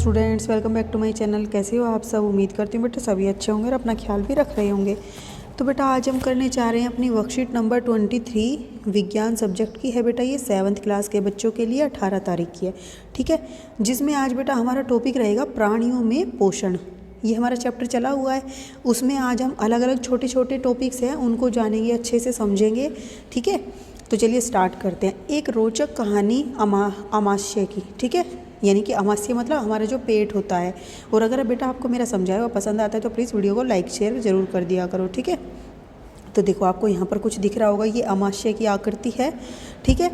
Students, welcome back to my channel. कैसे हो आप सब? उम्मीद करती हूँ बेटा सभी अच्छे होंगे और अपना ख्याल भी रख रहे होंगे। तो बेटा आज हम करने जा रहे हैं अपनी वर्कशीट नंबर 23 विज्ञान सब्जेक्ट की है बेटा। ये 7th क्लास के बच्चों के लिए 18 तारीख की है, ठीक है। जिसमें आज बेटा हमारा टॉपिक रहेगा प्राणियों में पोषण। ये हमारा चैप्टर चला हुआ है, उसमें आज हम अलग अलग छोटे छोटे टॉपिक्स हैं उनको जानेंगे, अच्छे से समझेंगे, ठीक है। तो चलिए स्टार्ट करते हैं। एक रोचक कहानी अमाशय की, ठीक है। यानी कि अमाशय मतलब हमारा जो पेट होता है। और अगर बेटा आपको मेरा समझाया हुआ पसंद आता है तो प्लीज़ वीडियो को लाइक शेयर ज़रूर कर दिया करो, ठीक है। तो देखो आपको यहाँ पर कुछ दिख रहा होगा, ये अमाशय की आकृति है, ठीक है।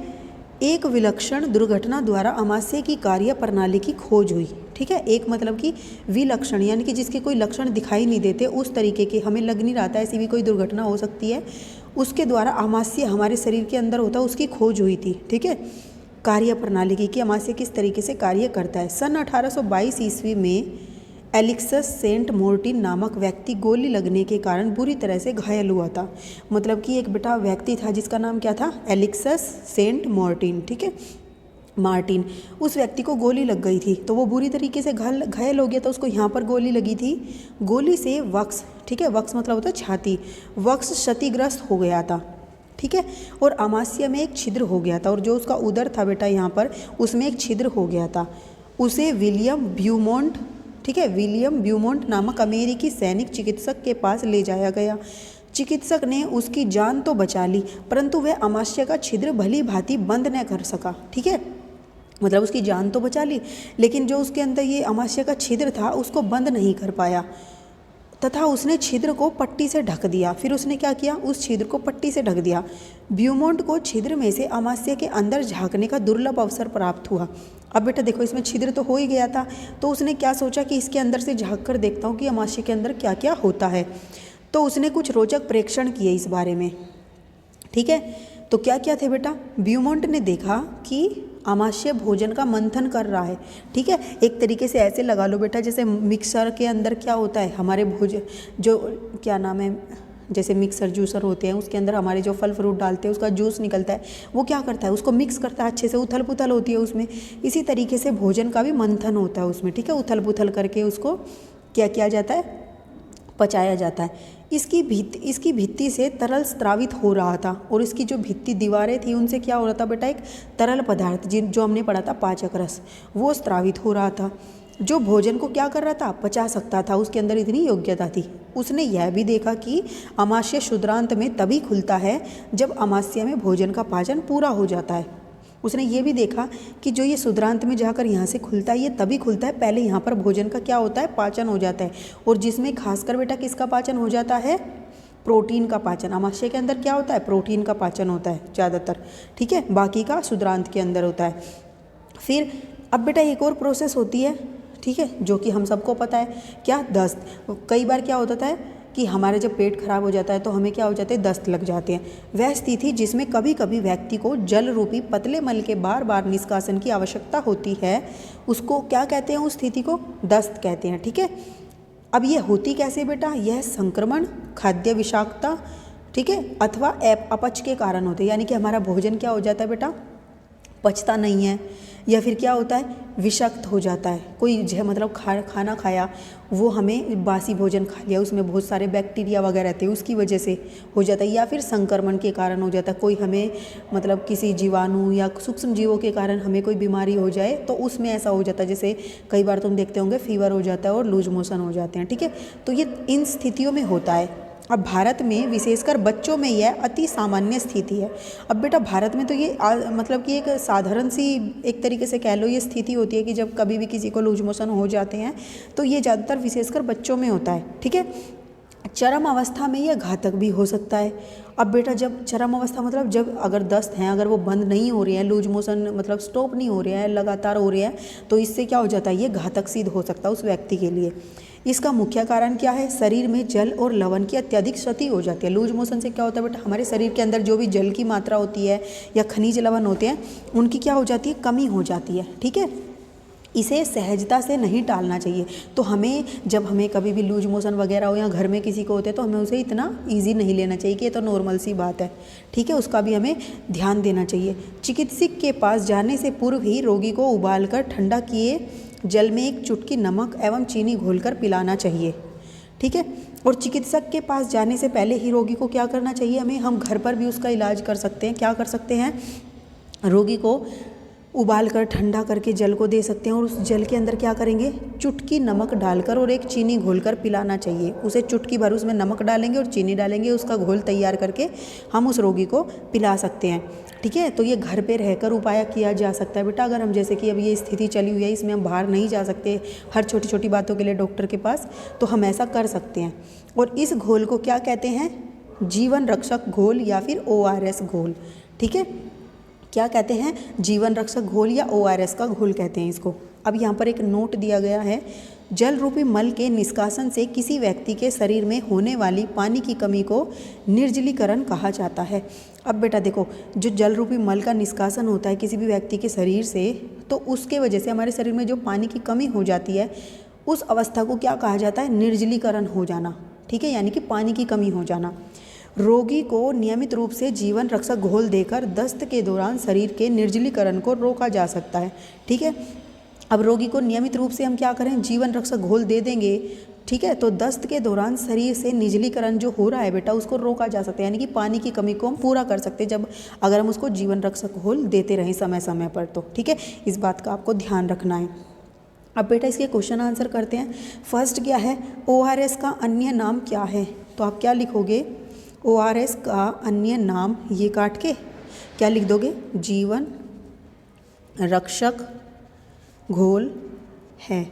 एक विलक्षण दुर्घटना द्वारा अमाशय की कार्य प्रणाली की खोज हुई, ठीक है। एक मतलब कि विलक्षण यानी कि जिसके कोई लक्षण दिखाई नहीं देते, उस तरीके के हमें लग नहीं रहा था ऐसी भी कोई दुर्घटना हो सकती है, उसके द्वारा अमाशय हमारे शरीर के अंदर होता है उसकी खोज हुई थी, ठीक है। कार्य प्रणाली की कि अमाशय किस तरीके से कार्य करता है। सन 1822 ईस्वी में एलिक्सस सेंट मोर्टिन नामक व्यक्ति गोली लगने के कारण बुरी तरह से घायल हुआ था। मतलब कि एक बेटा व्यक्ति था जिसका नाम क्या था, एलिक्सस सेंट मोर्टिन, ठीक है, मार्टिन। उस व्यक्ति को गोली लग गई थी तो वो बुरी तरीके से घायल हो गया था। उसको यहाँ पर गोली लगी थी, गोली से वक्ष, ठीक है, वक्ष मतलब होता है छाती, वक्ष क्षतिग्रस्त हो गया था, ठीक है। और अमाशय में एक छिद्र हो गया था और जो उसका उदर था बेटा यहाँ पर, उसमें एक छिद्र हो गया था। उसे विलियम ब्यूमोंट, ठीक है, विलियम ब्यूमोंट नामक अमेरिकी सैनिक चिकित्सक के पास ले जाया गया। चिकित्सक ने उसकी जान तो बचा ली परंतु वह अमाशय का छिद्र भली भांति बंद न कर सका, ठीक है। मतलब उसकी जान तो बचा ली लेकिन जो उसके अंदर ये अमाशय का छिद्र था उसको बंद नहीं कर पाया तथा उसने छिद्र को पट्टी से ढक दिया। फिर उसने क्या किया, उस छिद्र को पट्टी से ढक दिया। ब्यूमोंट को छिद्र में से अमाशय के अंदर झांकने का दुर्लभ अवसर प्राप्त हुआ। अब बेटा देखो इसमें छिद्र तो हो ही गया था, तो उसने क्या सोचा कि इसके अंदर से झांक कर देखता हूँ कि अमाशय के अंदर क्या क्या होता है। तो उसने कुछ रोचक प्रेक्षण किए इस बारे में, ठीक है। तो क्या क्या थे बेटा, ब्यूमोंट ने देखा कि अमाशय भोजन का मंथन कर रहा है, ठीक है। एक तरीके से ऐसे लगा लो बेटा जैसे मिक्सर के अंदर क्या होता है, हमारे भोजन जो क्या नाम है, जैसे मिक्सर जूसर होते हैं उसके अंदर हमारे जो फल फ्रूट डालते हैं उसका जूस निकलता है, वो क्या करता है उसको मिक्स करता है, अच्छे से उथल पुथल होती है उसमें। इसी तरीके से भोजन का भी मंथन होता है उसमें, ठीक है। उथल पुथल करके उसको क्या किया जाता है, पचाया जाता है। इसकी भित्ति से तरल स्रावित हो रहा था और इसकी जो भित्ति दीवारें थी उनसे क्या हो रहा था बेटा, एक तरल पदार्थ जो हमने पढ़ा था पाचक रस, वो स्रावित हो रहा था जो भोजन को क्या कर रहा था, पचा सकता था, उसके अंदर इतनी योग्यता थी। उसने यह भी देखा कि अमाशय क्षुद्रांत में तभी खुलता है जब अमाशय में भोजन का पाचन पूरा हो जाता है। उसने ये भी देखा कि जो ये क्षुद्रांत में जाकर यहाँ से खुलता है ये तभी खुलता है, पहले यहाँ पर भोजन का क्या होता है, पाचन हो जाता है। और जिसमें खासकर बेटा किसका पाचन हो जाता है, प्रोटीन का पाचन। अमाशय के अंदर क्या होता है, प्रोटीन का पाचन होता है ज़्यादातर, ठीक है, बाकी का क्षुद्रांत के अंदर होता है। फिर अब बेटा एक और प्रोसेस होती है, ठीक है, जो कि हम सबको पता है, क्या, दस्त। कई बार क्या होता है कि हमारे जब पेट खराब हो जाता है तो हमें क्या हो जाते हैं, दस्त लग जाते हैं। वह स्थिति जिसमें कभी कभी व्यक्ति को जल रूपी पतले मल के बार बार निष्कासन की आवश्यकता होती है, उसको क्या कहते हैं, उस स्थिति को दस्त कहते हैं, ठीक है। अब ये होती कैसे बेटा, यह संक्रमण, खाद्य विषाक्तता, ठीक है, अथवा अपच के कारण होते हैं। यानी कि हमारा भोजन क्या हो जाता है बेटा, पचता नहीं है, या फिर क्या होता है, विषाक्त हो जाता है। कोई जो मतलब खाना खाया वो हमें बासी भोजन खा लिया, उसमें बहुत सारे बैक्टीरिया वगैरह थे, उसकी वजह से हो जाता है। या फिर संक्रमण के कारण हो जाता है, कोई हमें मतलब किसी जीवाणु या सूक्ष्म जीवों के कारण हमें कोई बीमारी हो जाए तो उसमें ऐसा हो जाता है। जैसे कई बार तुम देखते होंगे फीवर हो जाता है और लूज मोशन हो जाते हैं, ठीक है। तो ये इन स्थितियों में होता है। अब भारत में विशेषकर बच्चों में यह अति सामान्य स्थिति है। अब बेटा भारत में तो ये मतलब कि एक साधारण सी एक तरीके से कह लो ये स्थिति होती है कि जब कभी भी किसी को लूज मोशन हो जाते हैं तो ये ज़्यादातर विशेषकर बच्चों में होता है, ठीक है। चरम अवस्था में यह घातक भी हो सकता है। अब बेटा जब चरम अवस्था मतलब जब अगर दस्त हैं, अगर वो बंद नहीं हो रही है, लूज मोशन मतलब स्टॉप नहीं हो रहा है, लगातार हो रहा है, तो इससे क्या हो जाता है, ये घातक सिद्ध हो सकता है उस व्यक्ति के लिए। इसका मुख्य कारण क्या है, शरीर में जल और लवण की अत्यधिक क्षति हो जाती है। लूज मोशन से क्या होता है बेटा, हमारे शरीर के अंदर जो भी जल की मात्रा होती है या खनिज लवण होते हैं उनकी क्या हो जाती है, कमी हो जाती है, ठीक है। इसे सहजता से नहीं टालना चाहिए। तो हमें जब हमें कभी भी लूज मोशन वगैरह हो या घर में किसी को होते हैं तो हमें उसे इतना इजी नहीं लेना चाहिए कि ये तो नॉर्मल सी बात है, ठीक है। उसका भी हमें ध्यान देना चाहिए। चिकित्सक के पास जाने से पूर्व ही रोगी को उबाल कर ठंडा किए जल में एक चुटकी नमक एवं चीनी घोलकर पिलाना चाहिए। ठीक है, और चिकित्सक के पास जाने से पहले ही रोगी को क्या करना चाहिए हमें, हम घर पर भी उसका इलाज कर सकते हैं। क्या कर सकते हैं, रोगी को उबाल कर ठंडा करके जल को दे सकते हैं और उस जल के अंदर क्या करेंगे, चुटकी नमक डालकर और एक चीनी घोलकर पिलाना चाहिए। उसे चुटकी भर उसमें नमक डालेंगे और चीनी डालेंगे, उसका घोल तैयार करके हम उस रोगी को पिला सकते हैं। ठीक है, तो ये घर पे रहकर उपाय किया जा सकता है बेटा। अगर हम जैसे कि अब ये स्थिति चली हुई है, इसमें हम बाहर नहीं जा सकते हर छोटी छोटी बातों के लिए डॉक्टर के पास, तो हम ऐसा कर सकते हैं। और इस घोल को क्या कहते हैं, जीवन रक्षक घोल या फिर ORS घोल। ठीक है, क्या कहते हैं, जीवन रक्षक घोल या ORS का घोल कहते हैं इसको। अब यहाँ पर एक नोट दिया गया है, जल रूपी मल के निष्कासन से किसी व्यक्ति के शरीर में होने वाली पानी की कमी को निर्जलीकरण कहा जाता है। अब बेटा देखो, जो जल रूपी मल का निष्कासन होता है किसी भी व्यक्ति के शरीर से, तो उसके वजह से हमारे शरीर में जो पानी की कमी हो जाती है, उस अवस्था को क्या कहा जाता है, निर्जलीकरण हो जाना। ठीक है, यानी कि पानी की कमी हो जाना। रोगी को नियमित रूप से जीवन रक्षक घोल देकर दस्त के दौरान शरीर के निर्जलीकरण को रोका जा सकता है। ठीक है, अब रोगी को नियमित रूप से हम क्या करें, जीवन रक्षक घोल दे देंगे। ठीक है, तो दस्त के दौरान शरीर से निर्जलीकरण जो हो रहा है बेटा, उसको रोका जा सकता है, यानी कि पानी की कमी को हम पूरा कर सकते हैं जब अगर हम उसको जीवन रक्षक घोल देते रहें समय समय पर तो। ठीक है, इस बात का आपको ध्यान रखना है। अब बेटा इसके क्वेश्चन आंसर करते हैं। फर्स्ट क्या है, ORS का अन्य नाम क्या है, तो आप क्या लिखोगे, ORS का अन्य नाम, ये काट के क्या लिख दोगे, जीवन रक्षक घोल है।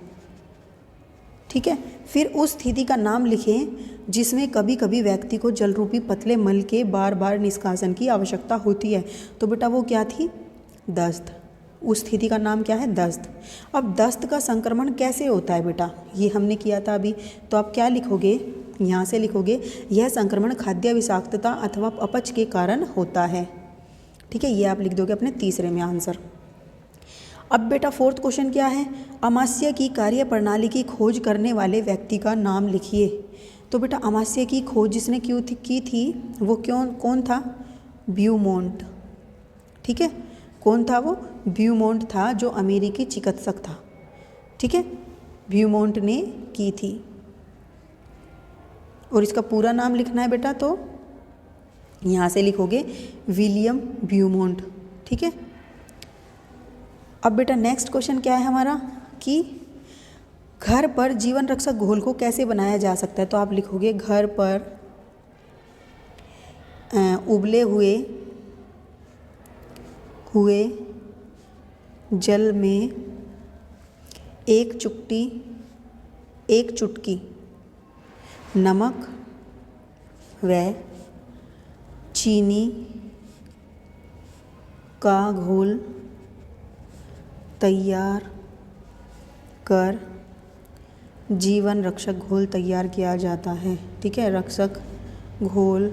ठीक है, फिर उस स्थिति का नाम लिखें जिसमें कभी कभी व्यक्ति को जल रूपी पतले मल के बार बार निष्कासन की आवश्यकता होती है। तो बेटा वो क्या थी, दस्त। उस स्थिति का नाम क्या है, दस्त। अब दस्त का संक्रमण कैसे होता है बेटा, ये हमने किया था अभी। तो आप क्या लिखोगे, यहाँ से लिखोगे, यह संक्रमण खाद्य विषाक्तता अथवा अपच के कारण होता है। ठीक है, ये आप लिख दोगे अपने तीसरे में आंसर। अब बेटा फोर्थ क्वेश्चन क्या है, अमाशय की कार्य प्रणाली की खोज करने वाले व्यक्ति का नाम लिखिए। तो बेटा अमाशय की खोज जिसने की थी वो कौन था, ब्यूमोंट। ठीक है, कौन था वो, ब्यूमोंट था, जो अमेरिकी चिकित्सक था। ठीक है, ब्यूमोंट ने की थी। और इसका पूरा नाम लिखना है बेटा, तो यहाँ से लिखोगे विलियम ब्यूमोंट। ठीक है, अब बेटा नेक्स्ट क्वेश्चन क्या है हमारा, कि घर पर जीवन रक्षक घोल को कैसे बनाया जा सकता है। तो आप लिखोगे, घर पर उबले हुए जल में एक चुटकी नमक व चीनी का घोल तैयार कर जीवन रक्षक घोल तैयार किया जाता है। ठीक है, रक्षक घोल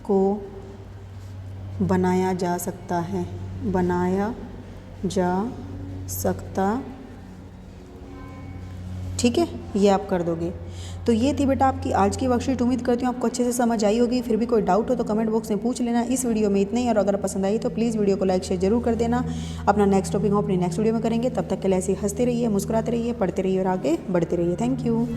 को बनाया जा सकता है, ठीक है, ये आप कर दोगे। तो ये थी बेटा आपकी आज की वर्कशीट। उम्मीद करती हूँ आपको अच्छे से समझ आई होगी। फिर भी कोई डाउट हो तो कमेंट बॉक्स में पूछ लेना। इस वीडियो में इतना ही, और अगर पसंद आई तो प्लीज़ वीडियो को लाइक शेयर जरूर कर देना। अपना नेक्स्ट टॉपिक हम अपनी नेक्स्ट वीडियो में करेंगे। तब तक के लिए ऐसे हंसते रहिए, मुस्कुराते रहिए, पढ़ते रहिए और आगे बढ़ते रहिए। Thank you.